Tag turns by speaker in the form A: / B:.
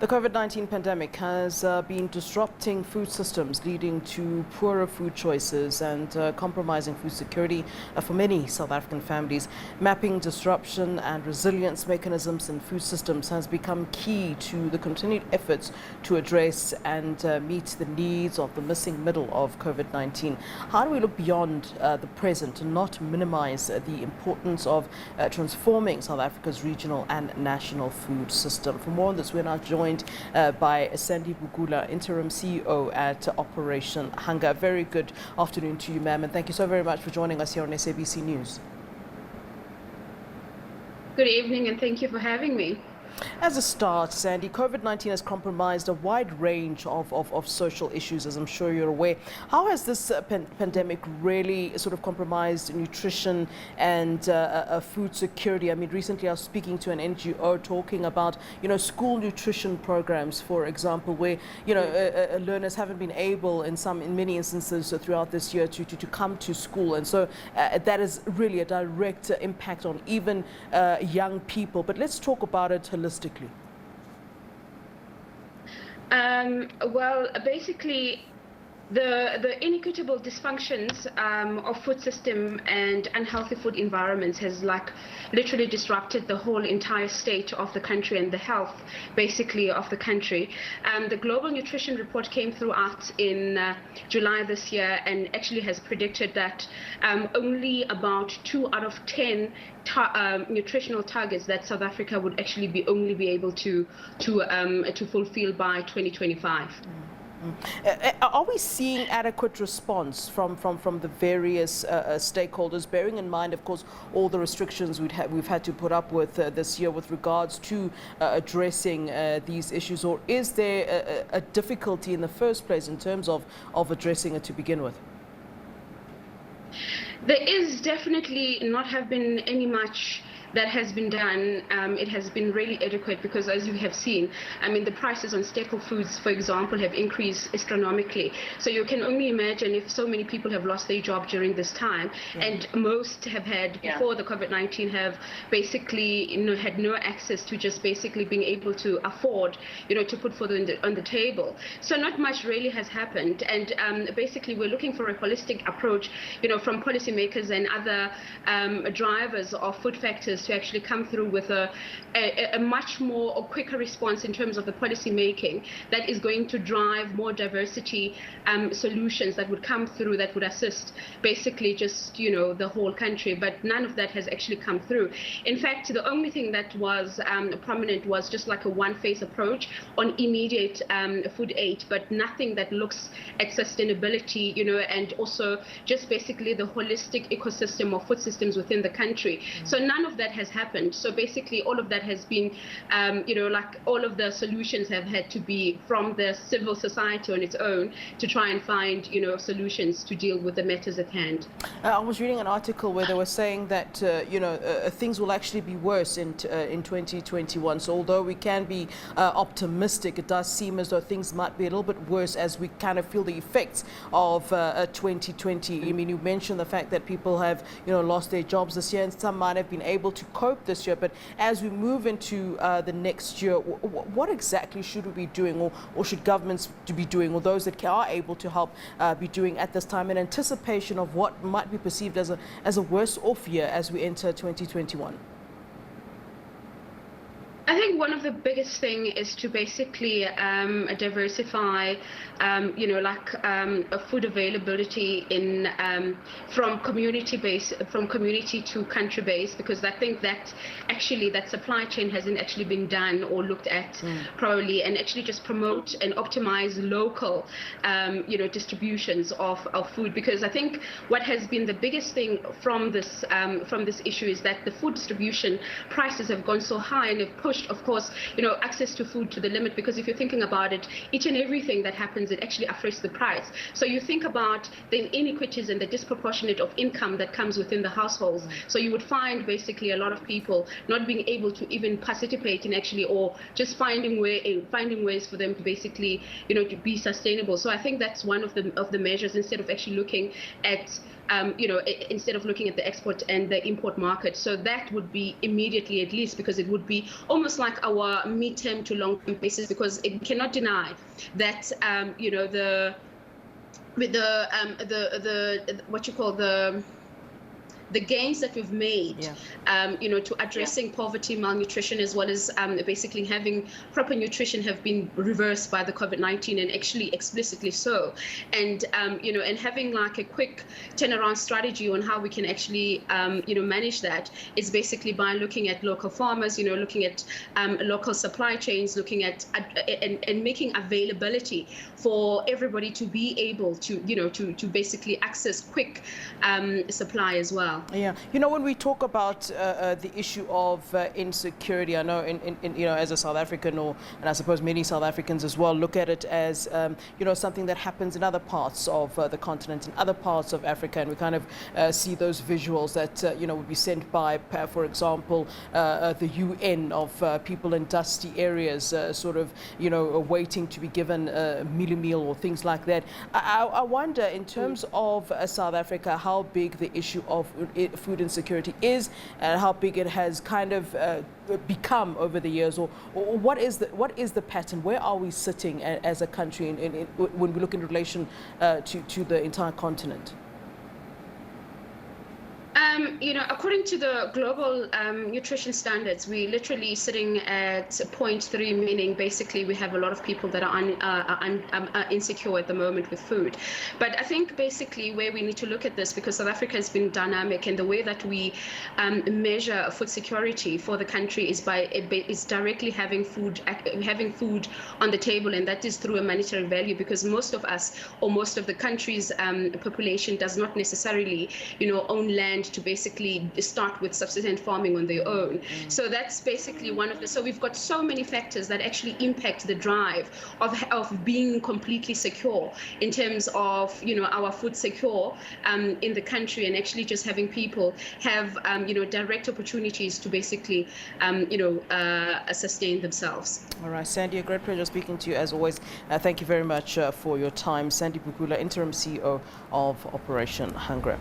A: The COVID-19 pandemic has been disrupting food systems, leading to poorer food choices and compromising food security for many South African families. Mapping disruption and resilience mechanisms in food systems has become key to the continued efforts to address and meet the needs of the missing middle of COVID-19. How do we look beyond the present and not minimize the importance of transforming South Africa's regional and national food system? For more on this, we're now joined by Sandy Bukula, Interim CEO at Operation Hunger. Very good afternoon to you, ma'am, and thank you so very much for joining us here on SABC News.
B: Good evening, and thank you for having me.
A: As a start, Sandy, COVID-19 has compromised a wide range of social issues, as I'm sure you're aware. How has this pandemic really sort of compromised nutrition and food security? I mean, recently I was speaking to an NGO talking about, school nutrition programs, for example, where, learners haven't been able in many instances throughout this year to come to school. And so that is really a direct impact on even young people. But let's talk about it holistically.
B: Well, basically, the inequitable dysfunctions of food system and unhealthy food environments has literally disrupted the whole entire state of the country and the health basically of the country. The Global Nutrition Report came through out in July this year and actually has predicted that only about 2 out of 10 nutritional targets that South Africa would actually be able to fulfill by 2025.
A: Are we seeing adequate response from the various stakeholders, bearing in mind, of course, all the restrictions we've had to put up with this year with regards to addressing these issues? Or is there a difficulty in the first place in terms of addressing it to begin with?
B: There is definitely not have been any much that has been done. It has been really adequate because, as you have seen, I mean, the prices on staple foods, for example, have increased astronomically. So you can only imagine if so many people have lost their job during this time, and most have had before the COVID-19 have basically had no access to just basically being able to afford to put food on the table. So not much really has happened, and basically we're looking for a holistic approach from policymakers and other drivers of food factors to actually come through with a much more or quicker response in terms of the policy making that is going to drive more diversity solutions that would come through that would assist basically just the whole country. But none of that has actually come through. In fact, the only thing that was prominent was just like a one-phase approach on immediate food aid, but nothing that looks at sustainability and also just basically the holistic ecosystem of food systems within the country. So none of that has happened. So basically all of that has been all of the solutions have had to be from the civil society on its own to try and find solutions to deal with the matters at hand.
A: I was reading an article where they were saying that things will actually be worse in 2021. So although we can be optimistic, it does seem as though things might be a little bit worse as we kind of feel the effects of 2020. I mean, you mentioned the fact that people have lost their jobs this year, and some might have been able to cope this year. But as we move into the next year, what exactly should we be doing, or should governments be doing, or those that are able to help be doing at this time in anticipation of what might be perceived as a worse off year as we enter 2021?
B: I think one of the biggest thing is to basically diversify, food availability in from community to country base, because I think that actually that supply chain hasn't actually been done or looked at probably, and actually just promote and optimize local, distributions of food. Because I think what has been the biggest thing from this issue is that the food distribution prices have gone so high and have pushed, of course, access to food to the limit. Because if you're thinking about it, each and everything that happens, it actually affects the price. So you think about the inequities and the disproportionate of income that comes within the households. So you would find basically a lot of people not being able to even participate in actually, or just finding ways for them to basically, to be sustainable. So I think that's one of the measures, instead of actually looking at instead of looking at the export and the import market. So that would be immediately, at least, because it would be almost almost like our mid-term to long-term basis, because it cannot deny that what you call the gains that we've made, to addressing poverty, malnutrition, as well as basically having proper nutrition, have been reversed by the COVID-19, and actually explicitly so. And and having like a quick turnaround strategy on how we can actually manage that is basically by looking at local farmers, looking at local supply chains, looking at and making availability for everybody to be able to to basically access quick supply as well.
A: Yeah, when we talk about the issue of insecurity, I know as a South African, and I suppose many South Africans as well, look at it as something that happens in other parts of the continent, in other parts of Africa, and we kind of see those visuals that would be sent by, for example, the UN, of people in dusty areas, sort of waiting to be given a meal or things like that. I wonder, in terms of South Africa, how big the issue of food insecurity is, and how big it has kind of become over the years, or what is the pattern? Where are we sitting as a country when we look in relation to the entire continent?
B: According to the global nutrition standards, we're literally sitting at 0.3, meaning basically we have a lot of people that are insecure at the moment with food. But I think basically where we need to look at this, because South Africa has been dynamic, and the way that we measure food security for the country is directly having food on the table, and that is through a monetary value, because most of us, or most of the country's population, does not necessarily own land to basically start with subsistence farming on their own. So that's basically one of the, so we've got so many factors that actually impact the drive of being completely secure in terms of our food secure in the country, and actually just having people have direct opportunities to basically sustain themselves.
A: All right, Sandy, a great pleasure speaking to you as always. Thank you very much for your time. Sandy Bukula, Interim CEO of Operation Hunger.